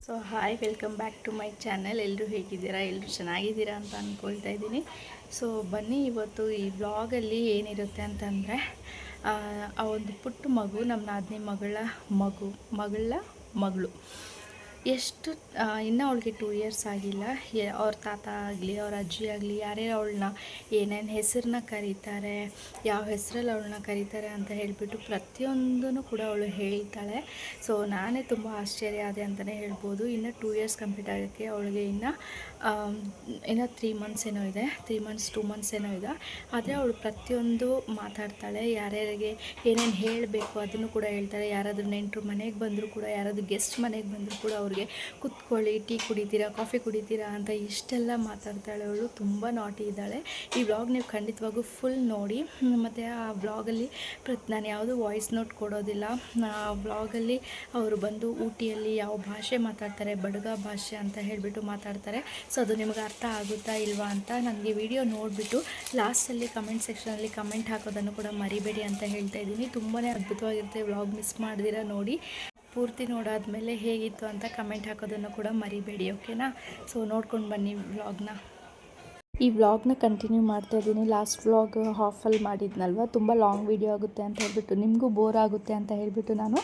So hi, welcome back to my channel. ಎಲ್ಲರೂ ಹೇಗಿದ್ದೀರಾ? ಎಲ್ಲರೂ ಚೆನ್ನಾಗಿದ್ದೀರಾ ಅಂತ ಅಂದ್ಕೊಳ್ತಾ ಇದ್ದೀನಿ. ಸೊ ಬನ್ನಿ, ಇವತ್ತು ಈ ವ್ಲಾಗಲ್ಲಿ ಏನಿರುತ್ತೆ ಅಂತಂದರೆ ಆ ಒಂದು ಪುಟ್ಟ ಮಗು, ನಮ್ಮ ನಾದಿನಿ ಮಗಳು ಎಷ್ಟು ಇನ್ನೂ ಅವಳಿಗೆ 2 ಇಯರ್ಸ್ ಆಗಿಲ್ಲ. ಅವ್ರ ತಾತ ಆಗಲಿ ಅವ್ರ ಅಜ್ಜಿ ಆಗಲಿ ಯಾರೇ ಅವಳನ್ನ ಏನೇನು ಹೆಸರನ್ನ ಕರೀತಾರೆ, ಯಾವ ಹೆಸರಲ್ಲಿ ಅವಳನ್ನ ಕರೀತಾರೆ ಅಂತ ಹೇಳಿಬಿಟ್ಟು ಪ್ರತಿಯೊಂದೂ ಕೂಡ ಅವಳು ಹೇಳ್ತಾಳೆ. ಸೊ ನಾನೇ ತುಂಬ ಆಶ್ಚರ್ಯ ಆದೆ ಅಂತಲೇ ಹೇಳ್ಬೋದು. ಇನ್ನು 2 ಇಯರ್ಸ್ ಕಂಪ್ಲೀಟ್ ಆಗೋಕ್ಕೆ ಅವಳಿಗೆ ಇನ್ನು 3 ಮಂತ್ಸ್ ಏನೋ ಇದೆ, 2 ಮಂತ್ಸ್ ಏನೋ ಇದೆ. ಆದರೆ ಅವಳು ಪ್ರತಿಯೊಂದು ಮಾತಾಡ್ತಾಳೆ. ಯಾರ್ಯಾರಿಗೆ ಏನೇನು ಹೇಳಬೇಕು ಅದನ್ನು ಕೂಡ ಹೇಳ್ತಾಳೆ. ಯಾರಾದರೂ ನೆಂಟರು ಮನೆಗೆ ಬಂದರೂ ಕೂಡ, ಯಾರಾದರೂ ಗೆಸ್ಟ್ ಮನೆಗೆ ಬಂದರೂ ಕೂಡ ಅವ್ರಿಗೆ ಕುತ್ಕೊಳ್ಳಿ, ಟೀ ಕುಡಿತೀರಾ, ಕಾಫಿ ಕುಡಿತೀರಾ ಅಂತ ಇಷ್ಟೆಲ್ಲ ಮಾತಾಡ್ತಾಳೆ. ಅವಳು ತುಂಬ ನಾಟಿ ಇದ್ದಾಳೆ. ಈ ವ್ಲಾಗ್ ನೀವು ಖಂಡಿತವಾಗೂ ಫುಲ್ ನೋಡಿ. ಮತ್ತು ಆ ವ್ಲಾಗಲ್ಲಿ ನಾನು ಯಾವುದೂ ವಾಯ್ಸ್ ನೋಟ್ ಕೊಡೋದಿಲ್ಲ. ಆ ವ್ಲಾಗಲ್ಲಿ ಅವರು ಬಂದು ಊಟಿಯಲ್ಲಿ ಯಾವ ಭಾಷೆ ಮಾತಾಡ್ತಾರೆ, ಬಡಗ ಭಾಷೆ ಅಂತ ಹೇಳಿಬಿಟ್ಟು ಮಾತಾಡ್ತಾರೆ. ಸೊ ಅದು ನಿಮಗೆ ಅರ್ಥ ಆಗುತ್ತಾ ಇಲ್ವಾ ಅಂತ ನನಗೆ ವಿಡಿಯೋ ನೋಡಿಬಿಟ್ಟು ಲಾಸ್ಟಲ್ಲಿ ಕಮೆಂಟ್ ಸೆಕ್ಷನಲ್ಲಿ ಕಮೆಂಟ್ ಹಾಕೋದನ್ನು ಕೂಡ ಮರಿಬೇಡಿ ಅಂತ ಹೇಳ್ತಾ ಇದ್ದೀನಿ. ತುಂಬಾ ಅದ್ಭುತವಾಗಿರುತ್ತೆ ವ್ಲಾಗ್. ಮಿಸ್ ಮಾಡಿದಿರ ನೋಡಿ. ಪೂರ್ತಿ ನೋಡಾದ್ಮೇಲೆ ಹೇಗಿತ್ತು ಅಂತ ಕಮೆಂಟ್ ಹಾಕೋದನ್ನು ಕೂಡ ಮರಿಬೇಡಿ, ಓಕೆನಾ? ಸೊ ನೋಡ್ಕೊಂಡು ಬನ್ನಿ ವ್ಲಾಗ್ನ. ಈ ವ್ಲಾಗ್ನ ಕಂಟಿನ್ಯೂ ಮಾಡ್ತಾ ಇದ್ದೀನಿ. ಲಾಸ್ಟ್ ವ್ಲಾಗ್ ಹಾಫಲ್ಲಿ ಮಾಡಿದ್ನಲ್ವ, ತುಂಬ ಲಾಂಗ್ ವೀಡಿಯೋ ಆಗುತ್ತೆ ಅಂತ ಹೇಳಿಬಿಟ್ಟು, ನಿಮಗೂ ಬೋರ್ ಆಗುತ್ತೆ ಅಂತ ಹೇಳಿಬಿಟ್ಟು ನಾನು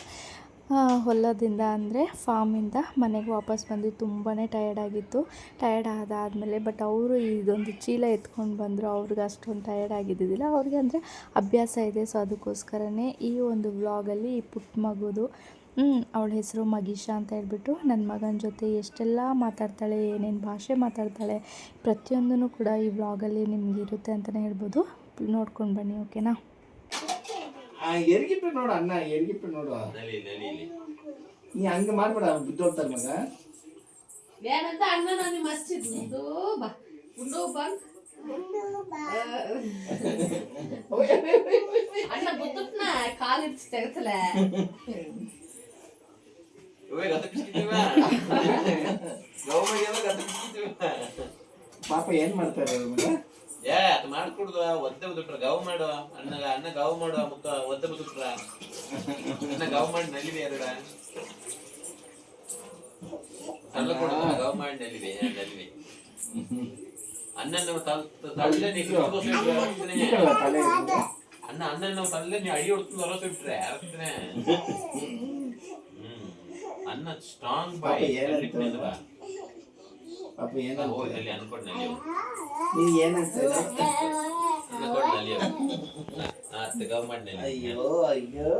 ಹೊಲದಿಂದ ಅಂದರೆ ಫಾರ್ಮಿಂದ ಮನೆಗೆ ವಾಪಸ್ ಬಂದು ತುಂಬಾ ಟಯರ್ಡ್ ಆದಾದಮೇಲೆ ಬಟ್ ಅವರು ಇದೊಂದು ಚೀಲ ಎತ್ಕೊಂಡು ಬಂದರು. ಅವ್ರಿಗೆ ಅಷ್ಟೊಂದು ಟಯರ್ಡ್ ಆಗಿದ್ದಿದ್ದಿಲ್ಲ, ಅವ್ರಿಗೆ ಅಂದರೆ ಅಭ್ಯಾಸ ಇದೆ. ಸೊ ಅದಕ್ಕೋಸ್ಕರನೇ ಈ ಒಂದು ವ್ಲಾಗಲ್ಲಿ ಈ ಪುಟ್ಟ ಮಗುದು ಅವಳ ಹೆಸರು ಮಗೀಶಾ ಅಂತ ಹೇಳ್ಬಿಟ್ಟು, ನನ್ನ ಮಗನ ಜೊತೆ ಎಷ್ಟೆಲ್ಲ ಮಾತಾಡ್ತಾಳೆ, ಏನೇನು ಭಾಷೆ ಮಾತಾಡ್ತಾಳೆ, ಪ್ರತಿಯೊಂದೂ ಕೂಡ ಈ ವ್ಲಾಗಲ್ಲಿ ನಿಮ್ಗೆ ಇರುತ್ತೆ ಅಂತಲೇ ಹೇಳ್ಬೋದು. ನೋಡ್ಕೊಂಡು ಬನ್ನಿ, ಓಕೆನಾ? ಎರ್ಗಿಟ್ಟು ನೋಡು ಅಣ್ಣ, ಎರ್ಗಿಟ್ಟು ನೋಡು. ನೀ ಹಂಗ ಮಾಡ್ಬೇಡ, ಬಿದ್ದೋಗ್ತಾರ ಮಗ. ಏನಂತ ಅಣ್ಣ ನಾನು ಮಸ್ಜಿದ್ ಬಾ ಅಣ್ಣ ಬುದ್ಧನ ಕಾಲಿಡ್ಸಿ ತೆಗತಲೆ. ಪಾಪ ಏನ್ ಮಾಡ್ತಾರೆ ಮಗ? ಅದು ಮಾಡ್ಕೊಡುದ ಒದ್ದೆ ಬದುಕ್ರ ಗಾವ್ ಮಾಡು ಅಣ್ಣ ಗಾವ್ ಮಾಡು ಮುತ್ತ ಒದ್ದೆ ಬದುಕ್ರ ಅಣ್ಣ ಗಾವ್ ಮಾಡಿ ನಲಿವೆ ಎರಡ ಅಲ್ಲ ಕೊಡುದ ಗಾವ್ ಮಾಡಿ ನಲಿವೆ ಅಣ್ಣನ ತಳ್ಳೆ ಅಣ್ಣನ ತಳ್ಳೆ ನೀ ಅಡಿ ಹೊಡ್ಕೊಂಡು ಹೊರ ಬಿಟ್ರೆ ಅಣ್ಣ ಸ್ಟ್ರಾಂಗ್ ಬಾಯ್ ಪಾಪ ಏನ ಅನ್ಕೊಂಡ್ನಲ್ಲಿ ನೀ ಏನಂತ ಅಯ್ಯೋ ಅಯ್ಯೋ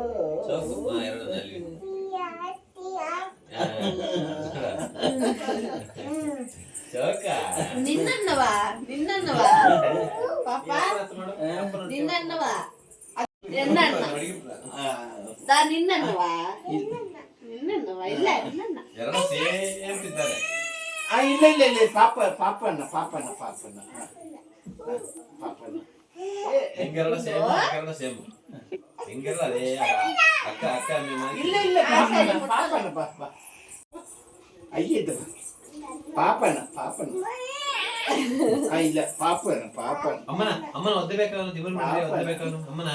ನಿನ್ನನ್ನವ ಪಾಪ ನಿನ್ನನ್ನವ ನಿನ್ನನ್ನವ ಇಲ್ಲ ಎರಡು ಸೇಮ್ ತಿಂತಾರೆ. ಇಲ್ಲ ಇಲ್ಲ ಇಲ್ಲ ಪಾಪಣ್ಣ ಹಿಂಗೆರಡ ಸೇಮ್ ಹಿಂಗೆಲ್ಲ ಅದೇ ಅಕ್ಕ ಇಲ್ಲ ಇಲ್ಲ ಪಾಪಣ್ಣ ಅಯ್ಯದ ಪಾಪಣ್ಣ ಇಲ್ಲ ಪಾಪಣ್ಣ ಅಮ್ಮನ ಒದ್ದೆ ಬೇಕಾದ್ರು ಜೀವನ ಮಾಡಿ ಒದ್ದೆ ಬೇಕಾದ್ರು ಅಮ್ಮನ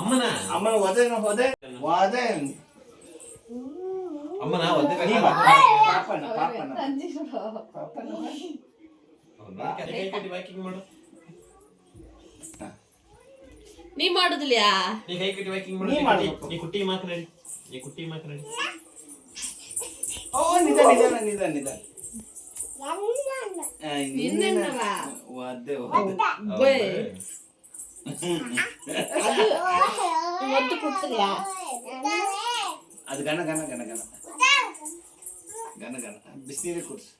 ಹೋದೆ ಅಮ್ಮನ ಒದ್ದೆ ಬೇಕಾದ್ರು ಪಾಪಣ್ಣ ವಾಕಿಂಗ್ ಮಾಡು. ನೀ ಮಾಡುದಿಲ್ಲ, ನೀ ಕೈ ಕಟ್ಟಿ ವಾಕಿಂಗ್ ಮಾಡು. ನೀ ಕುಟ್ಟಿ ಮಾತನಾಡಿ ಓ ನಿಧಾನ ನಿನ್ನನ್ನವ ಒದ್ದೆ ಒದ್ದು ಕೊಡ್ತಿಲ್ಲ. ಅದು ಗಣ ಬಿಸಿನೀರೇ ಕುಡ್ಸು.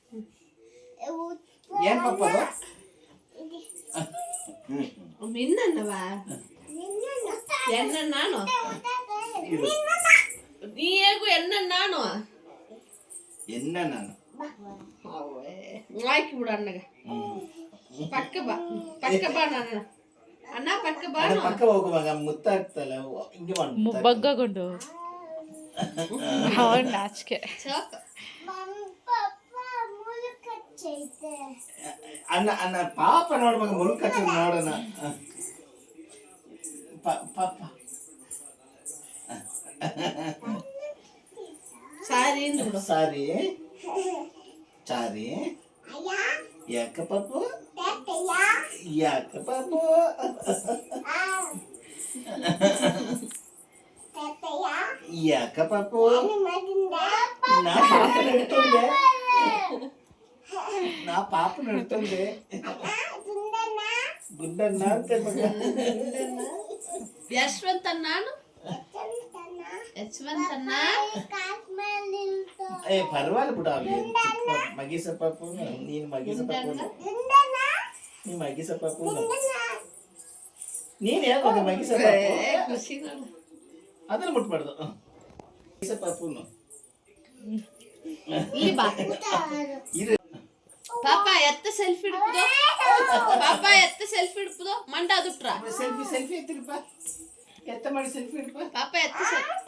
ಏನ್ ಪಾಪ ಅದು? ನಿನ್ನನ್ನವ ಎನ್ನ ನಾನು ನೀ ಹೇಗೂ ಎನ್ನ ನಾನು ಆಯ್ಕೆ ಬಿಡು ಅಣ್ಣಗ. ಪಕ್ಕ ಬಾ ನಾನು ಅಣ್ಣ ಪಕ್ಕ ಬಾ. ಪಕ್ಕ ಹೋಗುವಾಗ ಮುತ್ತಾಗ್ತಲ್ಲ ಹಿಂಗೆ ಬಗ್ಗಗೊಂಡು ನಾಚಿಕೆ. ಅಣ್ಣ ಪಾಪ ನೋಡ್ಬೇಕು, ಮುಳುಕ ನೋಡೋಣ. ಪಾಪ ಸಾರಿ ಸಾರಿ ಚಾರಿ ಯಾಕ ಪಾಪು ಯಾಕ ಪಾಪು ಯಾಕ ಪಾಪು ನಾ ಪಾಪನ ಹಿಡ್ತಂದೆ ನಾ ಪಾಪನ ಹಿಡ್ತಂದೆ ಗುಡ್ಡನ್ನ ಅಂತ ಮಗ ಯಶವಂತ ನಾನು ಯಶವಂತನ ಏ ಪರವಾಗಿಲ್ಲ ಬಿಡ ಅವ್ಲಿ ಮಗೀಸ ಪಾಪು ನೀನು ಮಗೀಸ ಪಾಪು ನೀ ಮಗೀಸ ಪಾಪು ನೀನ್ ಯಾವಾಗ ಮಗೀಸ ಪಾಪು ಖುಷಿ ನೋಡು ಅದನ್ನ ಮುಟ್ಬಾರ್ದು ಮಗೀಸ ಪಾಪುನು ಇಲ್ಲಿ ಬಾ ಇರು ಪಾಪ ಎತ್ತ ಸೆಲ್ಫಿ ಹಿಡ್ಪುದು ಪಾಪ ಎತ್ತ ಸೆಲ್ಫಿ ಹಿಡ್ಪುದು ಮಂಡ ಅದುಟ್ರ ಸೆಲ್ಫಿ ಸೆಲ್ಫಿ ಎತ್ತಿರಪ್ಪ ಎತ್ತ ಮಾಡಿ ಸೆಲ್ಫಿ ಹಿಡ್ಪ ಪಾಪ ಎತ್ತ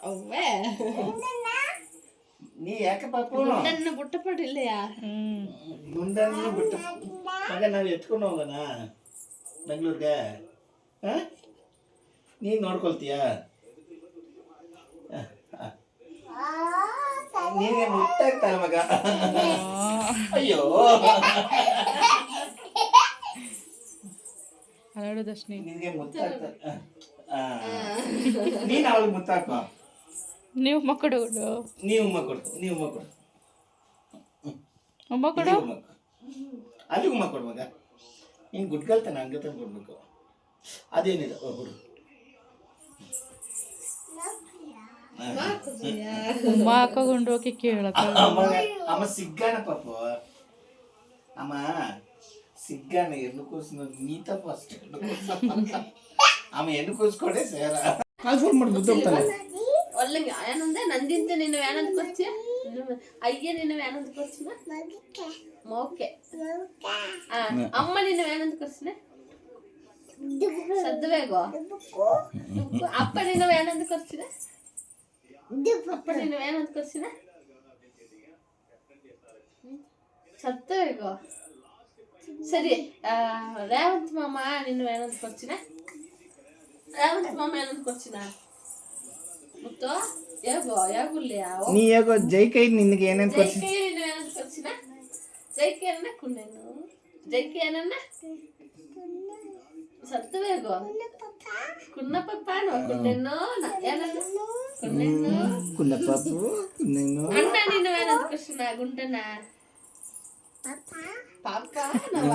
ಅವ್ವೇ ನೀ ಯಾಕೆ ಪಾಪು ನನ್ನ ಬುಟ್ಟ ಪಡಿಲ್ಲಯಾ ಮುಂದನ್ನು ಬಿಟ್ಟು ಮಗ ನಾವು ಎತ್ಕೊಂಡು ಹೋಗೋಣ ಬೆಂಗಳೂರಿಗೆ ಹಾಂ ನೀನು ನೋಡ್ಕೊಳ್ತೀಯ ನೀನೇ ಮುಟ್ಟಾಗ್ತಾರ ಮಗ ಅಯ್ಯೋ ಅಲಾಡೋದಷ್ಟೇ ನಿನಗೆ ಮುತ್ತಾಗ್ತ ನೀನು ಅವಳಿಗೆ ಮುತ್ತಾಕೋ ನೀವು ಮಕ್ಕಳು ನೀವು ಉಮ್ಮ ಕೊಡು ನೀವು ಉಮ್ಮ ಕೊಡು ಮಕ್ಕಳು ಇಲ್ಲಿ ಉಮ್ಮ ಕೊಡು. ಅಲ್ಲಿ ಉಮ್ಮ ಕೊಡು ಮಗ ನೀನು ಗುಡ್ಗಲ್ತಾನೆ ಹಂಗೆ ತಂದು ಕೊಡ್ಬೇಕು ಅದೇನಿದೆ ಹುಡು ಉಮ್ಮ ಹಾಕೊಂಡು ಹೋಗಿ ಕೇಳತ್ತ ಅಮ್ಮ ಸಿಗ್ಗಾಣ ಪಾಪು ಅಮ್ಮ ಸಿಗ್ಗಾಣ ಹೆಣ್ಣು ಕೂಸು ನೀತ ಫಸ್ಟ್ ಅಮ್ಮ ಹೆಣ್ಣು ಕೂಸ್ಕೊಡೆ ಸೇರ ಫೋನ್ ಮಾಡಿ ಮುದ್ದೋಗ್ತಾನೆ ಒಳ್ಳೆಗೆ ಏನಂದೆ ನಂದಿಂತ ನೀನು ಏನಂತ ಕೊಡ್ತೀಯ ಅಯ್ಯ ನೀನು ಏನಂತ ಕೊಡ್ತೀನ ಮೋಕೆ ಅಮ್ಮ ನೀನು ಏನಂತ ಕೊಡ್ತೀನ ಸದ್ವೇಗೋ ಅಪ್ಪ ನೀನು ಏನಂತ ಕೊಡ್ತೀನ ಅಪ್ಪ ನೀನು ಏನಂತ ಕೊಡ್ತೀನ ಸದ್ವೇಗೋ ಸರಿ ರೇವಂತ್ ಮಾಮ ನೀನು ಏನಂತ ಕೊಡ್ತೀನ ರೇವಂತ್ ಮಾಮ ಏನಂತ ಕೊಡ್ತೀನ ಮುತ್ತು ಯಾಗೋ ಯಾಗುಲ್ಯಾ ನೀ ಯಾಕೋ ಜೈ ಕೈ ನಿನಗೆ ಏನೇನು ಕೊಡ್ಸಿ ಜೈಕೆ ನೀನು ಏನಂತ ಕೊಡ್ತೀನ ಜೈಕೆ ಅನ್ನ ಕುಂಡೆನು ಜೈಕೆ ಏನನ್ನ ಸತ್ತವೇಗೋ ಕುನ್ನ ಪಪ್ಪಾನು ಕುಂಡೆನು ಏನನ್ನ ಕುಂಡೆನು ಕುನ್ನ ಪಾಪು ಕುನ್ನೇನು ಅಣ್ಣ ನೀನು ಏನಂತ ಕೊಡ್ತೀನ ಗುಂಡನ ಪಾಪ ನವ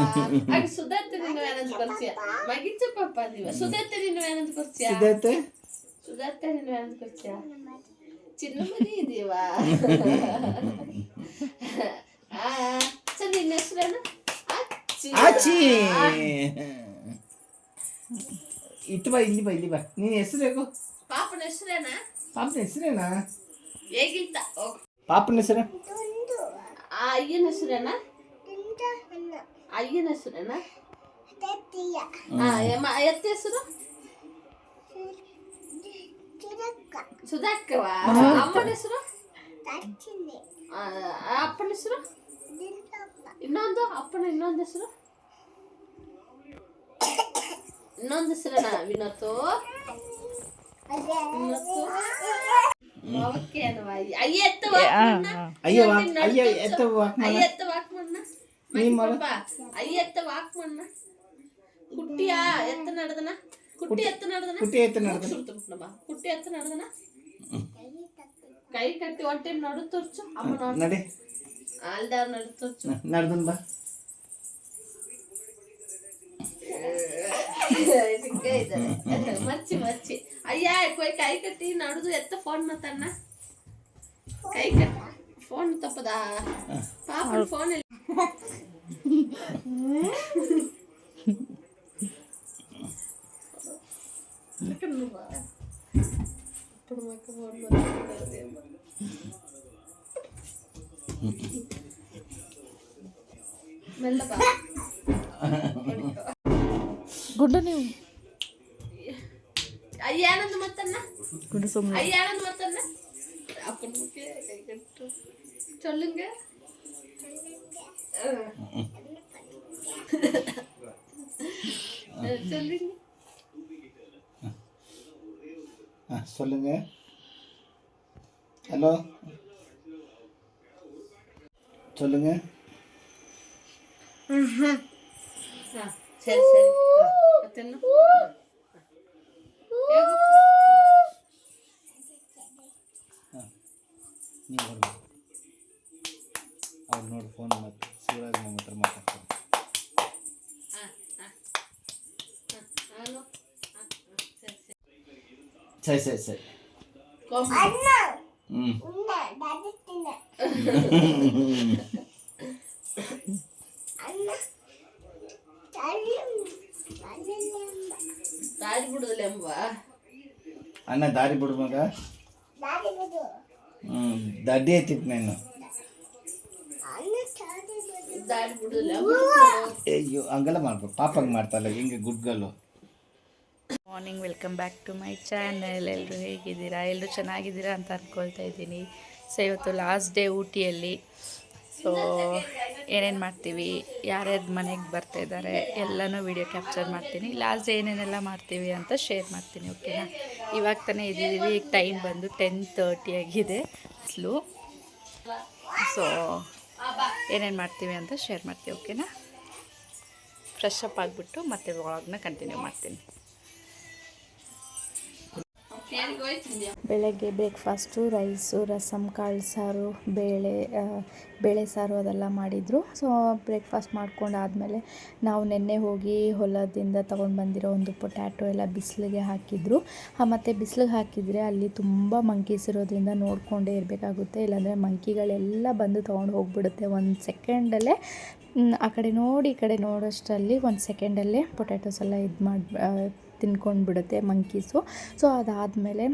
ಆಗ ಸುಧತ್ತೆ ನೀನು ಏನಂತ ಕೊಡ್ತೀಯ ಮಗಿಚ್ಚ ಪಾಪ ನೀವ ಸುಧತ್ತೆ ನೀನು ಏನಂತ ಕೊಡ್ತೀಯ ಸಿದ್ಧಾರ್ಥ ಸುಧಾರ್ಥ ನೀನು ಏನಂತ ಕೊಡ್ತೀಯ ಚಿನ್ನ ಮರಿ ಇದೀವಾ ಸರ್ ನಿನ್ನ ಹೆಸರೇನು ಆಚಿ ಇಟ್ಟು ಬಾ ಇಲ್ಲಿ ಬಾ ಇಲ್ಲಿ ಬಾ ನೀನು ಹೆಸರು ಹೇಗೋ ಪಾಪನ ಹೆಸರೇನಾ ಪಾಪನ ಹೆಸರೇನಾ ಹೇಗಿಲ್ತ ಪಾಪನ ಹೆಸರು ಆ ಅಯ್ಯನ ಹೆಸರೇನಾ ಅಯ್ಯನ ಹೆಸರೇನಾ ಎತ್ತ ಹೆಸರು ಸುಧಾಕವ ಅಮ್ಮನ ಹೆಸರು ಅಪ್ಪನ ಹೆಸರು ಇನ್ನೊಂದು ಅಪ್ಪನ ಇನ್ನೊಂದು ಹೆಸರು ಇನ್ನೊಂದು ಹೆಸರೇನಾ ವಿನೋತು ಓಕೆ ಅನ್ವ ಅಯ್ಯ ಎತ್ತ ಅಯ್ಯೋ ಅಯ್ಯೋ ಎತ್ತ ವಾಕ್ ಅಯ್ಯ ಎತ್ತ ವಾಕ್ ಮಣ್ಣ ಅಯ್ಯ ಎತ್ತ ವಾಕ್ ಮಣ್ಣ ಕುಟ್ಟಿಯಾ ಎತ್ತ ನಡೆದನ ಕುಟ್ಟಿ ಎತ್ತ ನಡೆದನ ಕುಟ್ಟಿ ಎತ್ತ ನಡೆದ ಕುಟ್ಟಿ ಎತ್ತ ನಡೆದನ ಕೈ ಕಟ್ಟಿ ಒನ್ ಟೈಮ್ ನಡು ತೋರ್ಸು ಅಮ್ಮ ನೋಡು ನಡಿ ಅಲ್ದಾರ ನಡು ತೋರ್ಸು ನಡ್ದನ್ ಬಾ ಸಿಕ್ಕ ಇದ್ದಾರೆ ಮಚ್ಚಿ ಮಚ್ಚಿ ಅಯ್ಯ ಕೈ ಕಟ್ಟಿ ನಡುದು ಎತ್ತ ಫೋನ್ ಮಾತಣ್ಣ ಕೈ ಕಟ್ಟಿ ಫೋನ್ ತಪ್ಪದ ಪಾಪ ಫೋನ್ ಮೆಲ್ಲ ಬಾ ಗುಡ್ಡ ನೀವು ಅಯ್ಯ ಆನಂದ್ ಮತ್ತನ್ನ ಗುಡ್ಡ ಸುಮ್ಮನೆ ಅಯ್ಯ ಆನಂದ್ ಮತ್ತನ್ನ ಅಪ್ಪನ ಮುಖೆ ಕೈ ಕಟ್ಟು சொல்லுங்க சொல்லுங்க சொல்லுங்க ஹலோ சொல்லுங்க. ಹಾಂ ಸರಿ ಸರಿ ಮತ್ತೇನು ನೀವು ಹೊರಗೆ ಅವ್ರು ನೋಡಿ ಫೋನ್ ಮತ್ತೆ ಶಿವರಾಜ್ ನಮ್ಮ ಹತ್ರ ಮಾತಾಡ್ತಾರೆ. ಸರಿ ಸರಿ ಸರಿ ದಾರಿ ಬಿಡುದಿಲ್ಲ ಎಂಬ ಅಣ್ಣ ದಾರಿ ಬಿಡು ಮಗ. ದಡ್ಡಿ ಐತಿತ್ತು ನಾನು. ದಾರಿ ಬಿಡುದಿಲ್ಲ ಅಯ್ಯೋ ಹಂಗೆಲ್ಲ ಮಾಡ್ಬೇಕು, ಪಾಪ ಹಂಗೆ ಮಾಡ್ತಾರಲ್ಲ, ಹಿಂಗೆ ಗುಡ್ಗಲ್ಲು. Morning, welcome back to my channel. ಎಲ್ಲರೂ ಹೇಗಿದ್ದೀರಾ? ಎಲ್ಲರೂ ಚೆನ್ನಾಗಿದ್ದೀರಾ ಅಂತ ಅಂದ್ಕೊಳ್ತಾ ಇದ್ದೀನಿ. ಸೊ ಇವತ್ತು ಲಾಸ್ಟ್ ಡೇ ಊಟಿಯಲ್ಲಿ. ಸೊ ಏನೇನು ಮಾಡ್ತೀವಿ, ಯಾರ್ಯಾರು ಮನೆಗೆ ಬರ್ತಾಯಿದ್ದಾರೆ ಎಲ್ಲನೂ ವಿಡಿಯೋ ಕ್ಯಾಪ್ಚರ್ ಮಾಡ್ತೀನಿ. ಲಾಸ್ಟ್ ಡೇ ಏನೇನೆಲ್ಲ ಮಾಡ್ತೀವಿ ಅಂತ ಶೇರ್ ಮಾಡ್ತೀನಿ, ಓಕೆನಾ? ಇವಾಗ ತಾನೇ ಇದ್ದೀವಿ, ಈಗ ಟೈಮ್ ಬಂದು 10:30 ಆಗಿದೆ ಬಿಸಿಲು. ಸೊ ಏನೇನು ಮಾಡ್ತೀವಿ ಅಂತ ಶೇರ್ ಮಾಡ್ತೀವಿ, ಓಕೆನಾ? ಫ್ರೆಶ್ ಅಪ್ ಆಗಿಬಿಟ್ಟು ಮತ್ತೆ ವ್ಲಾಗ್ನ ಕಂಟಿನ್ಯೂ ಮಾಡ್ತೀನಿ. ಬೆಳಗ್ಗೆ ಬ್ರೇಕ್ಫಾಸ್ಟು ರೈಸು, ರಸಮ್, ಕಾಳು ಸಾರು, ಬೇಳೆ ಸಾರು ಅದೆಲ್ಲ ಮಾಡಿದರು. ಸೊ ಬ್ರೇಕ್ಫಾಸ್ಟ್ ಮಾಡ್ಕೊಂಡಾದಮೇಲೆ ನಾವು ನೆನ್ನೆ ಹೋಗಿ ಹೊಲದಿಂದ ತೊಗೊಂಡು ಬಂದಿರೋ ಒಂದು ಪೊಟ್ಯಾಟೊ ಎಲ್ಲ ಬಿಸಿಲಿಗೆ ಹಾಕಿದ್ರು. ಮತ್ತು ಬಿಸಿಲಿಗೆ ಹಾಕಿದರೆ ಅಲ್ಲಿ ತುಂಬ ಮಂಕೀಸ್ ಇರೋದ್ರಿಂದ ನೋಡಿಕೊಂಡೇ ಇರಬೇಕಾಗುತ್ತೆ, ಇಲ್ಲಾಂದರೆ ಮಂಕಿಗಳೆಲ್ಲ ಬಂದು ತೊಗೊಂಡು ಹೋಗ್ಬಿಡುತ್ತೆ. ಒಂದು ಸೆಕೆಂಡಲ್ಲೇ ಆ ಕಡೆ ನೋಡಿ ಈ ಕಡೆ ನೋಡೋಷ್ಟರಲ್ಲಿ ಒಂದು ಸೆಕೆಂಡಲ್ಲೇ ಪೊಟ್ಯಾಟೋಸ್ ಎಲ್ಲ ಇದು ಮಾಡಿ ತಿನ್ಕೊಂಡು ಬಿಡುತ್ತೆ ಮಂಕೀಸು. ಸೊ ಅದಾದಮೇಲೆ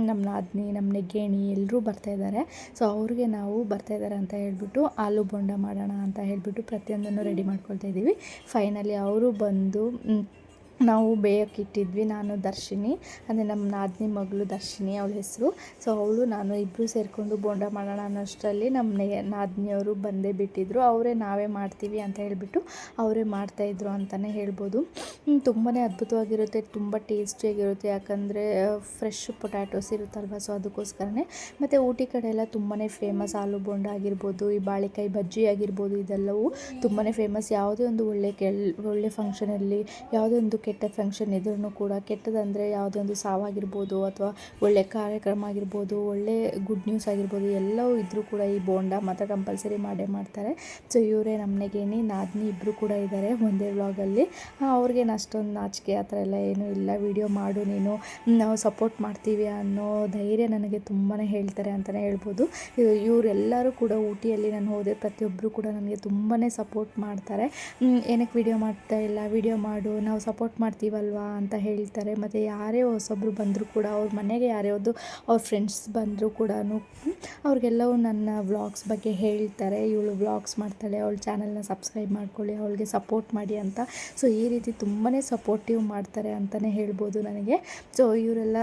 ನಮ್ಮ ನಾದಿನಿ, ನಮ್ಮ ನೆಗ್ಗೇಣಿ ಎಲ್ಲರೂ ಬರ್ತಾಯಿದ್ದಾರೆ. ಸೊ ಅವ್ರಿಗೆ ನಾವು ಬರ್ತಾಯಿದ್ದಾರೆ ಅಂತ ಹೇಳ್ಬಿಟ್ಟು ಆಲೂ ಬೋಂಡ ಮಾಡೋಣ ಅಂತ ಹೇಳ್ಬಿಟ್ಟು ಪ್ರತಿಯೊಂದನ್ನು ರೆಡಿ ಮಾಡ್ಕೊಳ್ತಾ ಇದ್ದೀವಿ. ಫೈನಲಿ ಅವರು ಬಂದು ನಾವು ಬೇಯಕ್ಕಿಟ್ಟಿದ್ವಿ. ನಾನು ದರ್ಶಿನಿ, ಅಂದರೆ ನಮ್ಮ ನಾದಿನಿ ಮಗಳು ದರ್ಶಿನಿ ಅವಳ ಹೆಸರು. ಸೊ ಅವಳು ನಾನು ಇಬ್ಬರು ಸೇರಿಕೊಂಡು ಬೋಂಡ ಮಾಡೋಣ ಅನ್ನೋಷ್ಟರಲ್ಲಿ ನಮ್ಮ ನಾದಿನಿಯವರು ಬಂದೇ ಬಿಟ್ಟಿದ್ರು. ಅವರೇ ನಾವೇ ಮಾಡ್ತೀವಿ ಅಂತ ಹೇಳಿಬಿಟ್ಟು ಅವರೇ ಮಾಡ್ತಾಯಿದ್ರು ಅಂತಲೇ ಹೇಳ್ಬೋದು. ತುಂಬಾ ಅದ್ಭುತವಾಗಿರುತ್ತೆ, ತುಂಬ ಟೇಸ್ಟಿಯಾಗಿರುತ್ತೆ, ಯಾಕಂದರೆ ಫ್ರೆಶ್ ಪೊಟ್ಯಾಟೋಸ್ ಇರುತ್ತಲ್ವ. ಸೊ ಅದಕ್ಕೋಸ್ಕರನೇ. ಮತ್ತು ಊಟಿ ಕಡೆ ಎಲ್ಲ ತುಂಬಾ ಫೇಮಸ್ ಆಲೂ ಬೋಂಡ ಆಗಿರ್ಬೋದು, ಈ ಬಾಳೆಕಾಯಿ ಬಜ್ಜಿ ಆಗಿರ್ಬೋದು, ಇದೆಲ್ಲವೂ ತುಂಬಾ ಫೇಮಸ್. ಯಾವುದೇ ಒಂದು ಒಳ್ಳೆ ಫಂಕ್ಷನಲ್ಲಿ, ಯಾವುದೇ ಒಂದು ಕೆಟ್ಟ ಫಂಕ್ಷನ್ ಇದ್ರೂ ಕೂಡ, ಕೆಟ್ಟದಂದರೆ ಯಾವುದೇ ಒಂದು ಸಾವಾಗಿರ್ಬೋದು ಅಥವಾ ಒಳ್ಳೆ ಕಾರ್ಯಕ್ರಮ ಆಗಿರ್ಬೋದು, ಒಳ್ಳೆ ಗುಡ್ ನ್ಯೂಸ್ ಆಗಿರ್ಬೋದು, ಎಲ್ಲವೂ ಇದ್ದರೂ ಕೂಡ ಈ ಬೋಂಡ ಮಾತ್ರ ಕಂಪಲ್ಸರಿ ಮಾಡೇ ಮಾಡ್ತಾರೆ. ಸೊ ಇವರೇ ನಮ್ಮನೆಗೇನಿ ನಾದಿನಿ ಇಬ್ಬರು ಕೂಡ ಇದ್ದಾರೆ ಒಂದೇ ವ್ಲಾಗಲ್ಲಿ. ಅವ್ರಿಗೇನು ಅಷ್ಟೊಂದು ನಾಚಿಕೆ ಆ ಥರ ಎಲ್ಲ ಏನೂ ಇಲ್ಲ. ವಿಡಿಯೋ ಮಾಡು ನೀನು, ನಾವು ಸಪೋರ್ಟ್ ಮಾಡ್ತೀವಿ ಅನ್ನೋ ಧೈರ್ಯ ನನಗೆ ತುಂಬಾ ಹೇಳ್ತಾರೆ ಅಂತಲೇ ಹೇಳ್ಬೋದು. ಇವರೆಲ್ಲರೂ ಕೂಡ ಊಟಿಯಲ್ಲಿ ನಾನು ಹೋದೆ ಪ್ರತಿಯೊಬ್ಬರು ಕೂಡ ನನಗೆ ತುಂಬಾ ಸಪೋರ್ಟ್ ಮಾಡ್ತಾರೆ. ಏನಕ್ಕೆ ವಿಡಿಯೋ ಮಾಡ್ತಾ ಇಲ್ಲ, ವಿಡಿಯೋ ಮಾಡು, ನಾವು ಸಪೋರ್ಟ್ ಮಾಡ್ತೀವಲ್ವಾ ಅಂತ ಹೇಳ್ತಾರೆ. ಮತ್ತು ಯಾರೇ ಹೊಸೊಬ್ಬರು ಬಂದರೂ ಕೂಡ, ಅವ್ರ ಮನೆಗೆ ಯಾರೇ ಅವ್ರ ಫ್ರೆಂಡ್ಸ್ ಬಂದರೂ ಕೂಡ ಅವ್ರಿಗೆಲ್ಲವೂ ನನ್ನ ವ್ಲಾಗ್ಸ್ ಬಗ್ಗೆ ಹೇಳ್ತಾರೆ. ಇವಳು ವ್ಲಾಗ್ಸ್ ಮಾಡ್ತಾಳೆ, ಅವಳ ಚಾನಲ್ನ ಸಬ್ಸ್ಕ್ರೈಬ್ ಮಾಡ್ಕೊಳ್ಳಿ, ಅವಳಿಗೆ ಸಪೋರ್ಟ್ ಮಾಡಿ ಅಂತ. ಸೊ ಈ ರೀತಿ ತುಂಬಾ ಸಪೋರ್ಟಿವ್ ಮಾಡ್ತಾರೆ ಅಂತಲೇ ಹೇಳ್ಬೋದು ನನಗೆ. ಸೊ ಇವರೆಲ್ಲ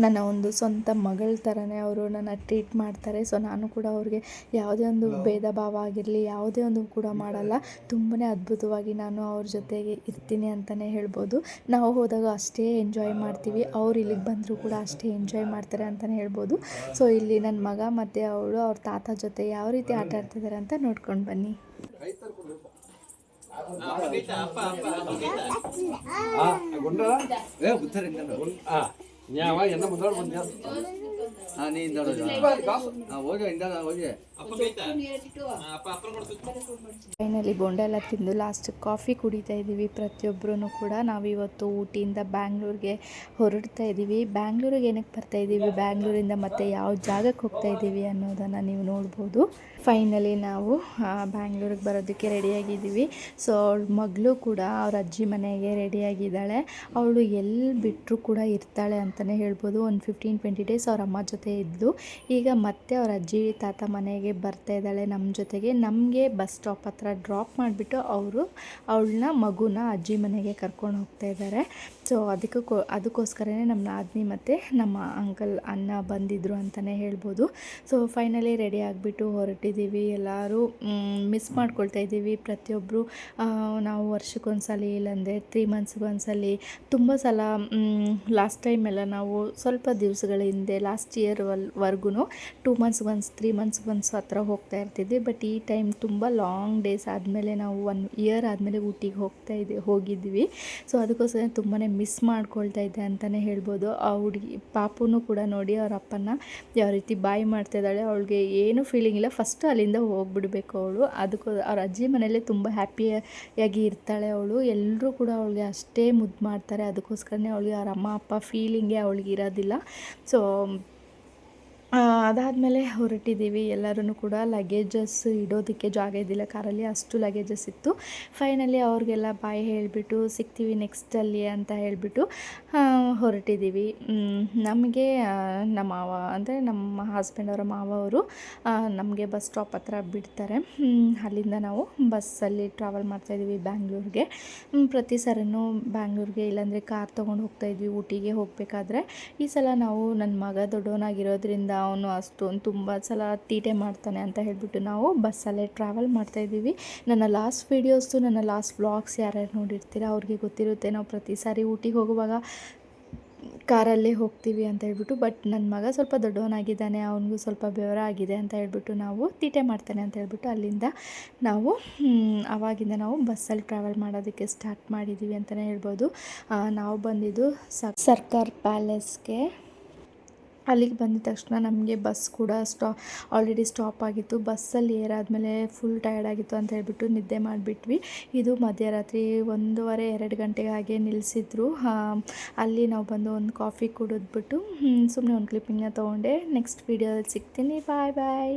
ನನ್ನ ಒಂದು ಸ್ವಂತ ಮಗಳ ಥರನೇ ಅವರು ನನ್ನ ಟ್ರೀಟ್ ಮಾಡ್ತಾರೆ. ಸೊ ನಾನು ಕೂಡ ಅವ್ರಿಗೆ ಯಾವುದೇ ಒಂದು ಭೇದ ಭಾವ ಆಗಿರಲಿ ಯಾವುದೇ ಒಂದು ಕೂಡ ಮಾಡಲ್ಲ. ತುಂಬಾ ಅದ್ಭುತವಾಗಿ ನಾನು ಅವ್ರ ಜೊತೆಗೆ ಇರ್ತೀನಿ ಅಂತಲೇ ಹೇಳ್ಬೋದು. ನಾವು ಹೋದಾಗ ಅಷ್ಟೇ ಎಂಜಾಯ್ ಮಾಡ್ತೀವಿ, ಅವ್ರು ಇಲ್ಲಿಗೆ ಬಂದರೂ ಕೂಡ ಅಷ್ಟೇ ಎಂಜಾಯ್ ಮಾಡ್ತಾರೆ ಅಂತಲೇ ಹೇಳ್ಬೋದು. ಸೊ ಇಲ್ಲಿ ನನ್ನ ಮಗ ಮತ್ತು ಅವಳು ಅವ್ರ ತಾತ ಜೊತೆ ಯಾವ ರೀತಿ ಆಟ ಆಡ್ತಿದ್ದಾರೆ ಅಂತ ನೋಡ್ಕೊಂಡು ಬನ್ನಿ. ಫೈನಲಿ ಬೋಂಡ ಎಲ್ಲ ತಿಂದು ಲಾಸ್ಟ್ ಕಾಫಿ ಕುಡಿತಾ ಇದ್ದೀವಿ ಪ್ರತಿಯೊಬ್ಬರೂ ಕೂಡ. ನಾವಿವತ್ತು ಊಟಿಯಿಂದ ಬ್ಯಾಂಗ್ಳೂರಿಗೆ ಹೊರಡ್ತಾ ಇದ್ದೀವಿ. ಬ್ಯಾಂಗ್ಳೂರಿಗೆ ಏನಕ್ಕೆ ಬರ್ತಾ ಇದ್ದೀವಿ, ಬ್ಯಾಂಗ್ಳೂರಿಂದ ಮತ್ತೆ ಯಾವ ಜಾಗಕ್ಕೆ ಹೋಗ್ತಾ ಇದ್ದೀವಿ ಅನ್ನೋದನ್ನು ನೀವು ನೋಡ್ಬೋದು. ಫೈನಲಿ ನಾವು ಬ್ಯಾಂಗ್ಳೂರಿಗೆ ಬರೋದಕ್ಕೆ ರೆಡಿಯಾಗಿದ್ದೀವಿ. ಸೊ ಅವಳ ಮಗಳು ಕೂಡ ಅವ್ರ ಅಜ್ಜಿ ಮನೆಗೆ ರೆಡಿಯಾಗಿದ್ದಾಳೆ. ಅವಳು ಎಲ್ಲಿ ಬಿಟ್ಟರು ಕೂಡ ಇರ್ತಾಳೆ ಅಂತಲೇ ಹೇಳ್ಬೋದು. ಒಂದು 15-20 ಡೇಸ್ ಅವ್ರ ಅಮ್ಮ ಜೊತೆ ಇದ್ಲು. ಈಗ ಮತ್ತೆ ಅವ್ರ ಅಜ್ಜಿ ತಾತ ಮನೆಗೆ ಬರ್ತಾ ಇದ್ದಾಳೆ ನಮ್ಮ ಜೊತೆಗೆ. ನಮಗೆ ಬಸ್ ಸ್ಟಾಪ್ ಹತ್ರ ಡ್ರಾಪ್ ಮಾಡಿಬಿಟ್ಟು ಅವರು ಅವಳನ್ನ ಮಗುನ ಅಜ್ಜಿ ಮನೆಗೆ ಕರ್ಕೊಂಡು ಹೋಗ್ತಾ ಇದ್ದಾರೆ. ಸೊ ಅದಕ್ಕೋಸ್ಕರನೇ ನಮ್ಮ ನಾದಿನಿ ಮತ್ತು ನಮ್ಮ ಅಂಕಲ್ ಅಣ್ಣ ಬಂದಿದ್ದರು ಅಂತಲೇ ಹೇಳ್ಬೋದು. ಸೊ ಫೈನಲಿ ರೆಡಿ ಆಗಿಬಿಟ್ಟು ಹೊರಟಿದ್ದೀವಿ. ಎಲ್ಲರೂ ಮಿಸ್ ಮಾಡ್ಕೊಳ್ತಾ ಇದ್ದೀವಿ ಪ್ರತಿಯೊಬ್ಬರು. ನಾವು ವರ್ಷಕ್ಕೊಂದ್ಸಲಿ ಇಲ್ಲಾಂದರೆ 3 ಮಂತ್ಸ್ಗೊಂದ್ಸಲಿ ತುಂಬ ಸಲ ಲಾಸ್ಟ್ ಟೈಮೆಲ್ಲ ನಾವು ಸ್ವಲ್ಪ ದಿವಸಗಳ ಹಿಂದೆ ಲಾಸ್ಟ್ ಇಯರ್ವರೆಗೂ 2 ಮಂತ್ಸ್ ಒನ್ಸ್ 3 ಮಂತ್ಸ್ ಒನ್ಸ್ ಹತ್ರ ಹೋಗ್ತಾ ಇರ್ತಿದ್ವಿ. ಬಟ್ ಈ ಟೈಮ್ ತುಂಬ ಲಾಂಗ್ ಡೇಸ್ ಆದಮೇಲೆ ನಾವು 1 ಇಯರ್ ಆದಮೇಲೆ ಊಟಿಗೆ ಹೋಗಿದ್ವಿ. ಸೊ ಅದಕ್ಕೋಸ್ಕರ ತುಂಬಾ ಮಿಸ್ ಮಾಡ್ಕೊಳ್ತಾ ಇದ್ದೆ ಅಂತಲೇ ಹೇಳ್ಬೋದು. ಆ ಹುಡುಗಿ ಪಾಪುನೂ ಕೂಡ ನೋಡಿ ಅವ್ರ ಅಪ್ಪನ ಯಾವ ರೀತಿ ಬಾಯಿ ಮಾಡ್ತಾಯಿದ್ದಾಳೆ. ಅವಳಿಗೆ ಏನೂ ಫೀಲಿಂಗ್ ಇಲ್ಲ, ಫಸ್ಟು ಅಲ್ಲಿಂದ ಹೋಗ್ಬಿಡ್ಬೇಕು ಅವಳು. ಅದಕ್ಕೂ ಅವ್ರ ಅಜ್ಜಿ ಮನೆಯಲ್ಲೇ ತುಂಬ ಹ್ಯಾಪಿಯಾಗಿ ಇರ್ತಾಳೆ ಅವಳು. ಎಲ್ಲರೂ ಕೂಡ ಅವಳಿಗೆ ಅಷ್ಟೇ ಮುದ್ದು ಮಾಡ್ತಾರೆ. ಅದಕ್ಕೋಸ್ಕರನೇ ಅವಳಿಗೆ ಅವ್ರ ಅಮ್ಮ ಅಪ್ಪ ಫೀಲಿಂಗೇ ಅವಳಿಗೆ ಇರೋದಿಲ್ಲ. ಸೊ ಅದಾದಮೇಲೆ ಹೊರಟಿದ್ದೀವಿ. ಎಲ್ಲರೂ ಕೂಡ ಲಗೇಜಸ್ ಇಡೋದಕ್ಕೆ ಜಾಗ ಇದ್ದಿಲ್ಲ ಕಾರಲ್ಲಿ, ಅಷ್ಟು ಲಗೇಜಸ್ ಇತ್ತು. ಫೈನಲಿ ಅವ್ರಿಗೆಲ್ಲ ಬಾಯ್ ಹೇಳಿಬಿಟ್ಟು ಸಿಗ್ತೀವಿ ನೆಕ್ಸ್ಟಲ್ಲಿ ಅಂತ ಹೇಳಿಬಿಟ್ಟು ಹೊರಟಿದ್ದೀವಿ. ನಮಗೆ ನಮ್ಮ ಮಾವ ಅಂದರೆ ನಮ್ಮ ಹಸ್ಬೆಂಡ್ ಅವರ ಮಾವ ಅವರು ನಮಗೆ ಬಸ್ ಸ್ಟಾಪ್ ಹತ್ರ ಬಿಡ್ತಾರೆ. ಅಲ್ಲಿಂದ ನಾವು ಬಸ್ಸಲ್ಲಿ ಟ್ರಾವೆಲ್ ಮಾಡ್ತಾಯಿದ್ದೀವಿ ಬ್ಯಾಂಗ್ಳೂರಿಗೆ. ಪ್ರತಿ ಸರಿನೂ ಬ್ಯಾಂಗ್ಳೂರಿಗೆ ಇಲ್ಲಾಂದರೆ ಕಾರ್ ತೊಗೊಂಡು ಹೋಗ್ತಾಯಿದ್ವಿ ಊಟಿಗೆ ಹೋಗಬೇಕಾದ್ರೆ. ಈ ಸಲ ನಾವು ನನ್ನ ಮಗ ದೊಡ್ಡವನಾಗಿರೋದ್ರಿಂದ ಅವನು ಅಷ್ಟೊಂದು ತುಂಬ ಸಲ ತೀಟೆ ಮಾಡ್ತಾನೆ ಅಂತ ಹೇಳಿಬಿಟ್ಟು ನಾವು ಬಸ್ಸಲ್ಲೇ ಟ್ರಾವೆಲ್ ಮಾಡ್ತಾಯಿದ್ದೀವಿ. ನನ್ನ ಲಾಸ್ಟ್ ವೀಡಿಯೋಸು, ನನ್ನ ಲಾಸ್ಟ್ ವ್ಲಾಗ್ಸ್ ಯಾರ್ಯಾರು ನೋಡಿರ್ತೀರ ಅವ್ರಿಗೆ ಗೊತ್ತಿರುತ್ತೆ. ನಾವು ಪ್ರತಿ ಸಾರಿ ಊಟಿಗೆ ಹೋಗುವಾಗ ಕಾರಲ್ಲೇ ಹೋಗ್ತೀವಿ ಅಂತ ಹೇಳ್ಬಿಟ್ಟು. ಬಟ್ ನನ್ನ ಮಗ ಸ್ವಲ್ಪ ದೊಡ್ಡವನಾಗಿದ್ದಾನೆ, ಅವನಿಗೂ ಸ್ವಲ್ಪ ಬೆವರ ಆಗಿದೆ ಅಂತ ಹೇಳ್ಬಿಟ್ಟು ನಾವು ತೀಟೆ ಮಾಡ್ತಾನೆ ಅಂತ ಹೇಳ್ಬಿಟ್ಟು ಅಲ್ಲಿಂದ ನಾವು ಆವಾಗಿಂದ ನಾವು ಬಸ್ಸಲ್ಲಿ ಟ್ರಾವೆಲ್ ಮಾಡೋದಕ್ಕೆ ಸ್ಟಾರ್ಟ್ ಮಾಡಿದ್ದೀವಿ ಅಂತಲೇ ಹೇಳ್ಬೋದು. ನಾವು ಬಂದಿದ್ದು ಸರ್ಕಾರ್ ಪ್ಯಾಲೇಸ್ಗೆ. ಅಲ್ಲಿಗೆ ಬಂದಿದ ತಕ್ಷಣ ನಮಗೆ ಬಸ್ ಕೂಡ ಆಲ್ರೆಡಿ ಸ್ಟಾಪ್ ಆಗಿತ್ತು. ಬಸ್ಸಲ್ಲಿ ಏರಾದಮೇಲೆ ಫುಲ್ ಟಯರ್ಡ್ ಆಗಿತ್ತು ಅಂತ ಹೇಳ್ಬಿಟ್ಟು ನಿದ್ದೆ ಮಾಡಿಬಿಟ್ವಿ. ಇದು ಮಧ್ಯರಾತ್ರಿ 1:30-2 ಗಂಟೆಗೆ ಹಾಗೆ ನಿಲ್ಲಿಸಿದ್ರು. ಅಲ್ಲಿ ನಾವು ಬಂದು ಒಂದು ಕಾಫಿ ಕುಡಿದ್ಬಿಟ್ಟು ಸುಮ್ಮನೆ ಒಂದು ಕ್ಲಿಪ್ಪಿಂಗ್ನ ತೊಗೊಂಡೆ. ನೆಕ್ಸ್ಟ್ ವೀಡಿಯೋದಲ್ಲಿ ಸಿಗ್ತೀನಿ. ಬಾಯ್ ಬಾಯ್.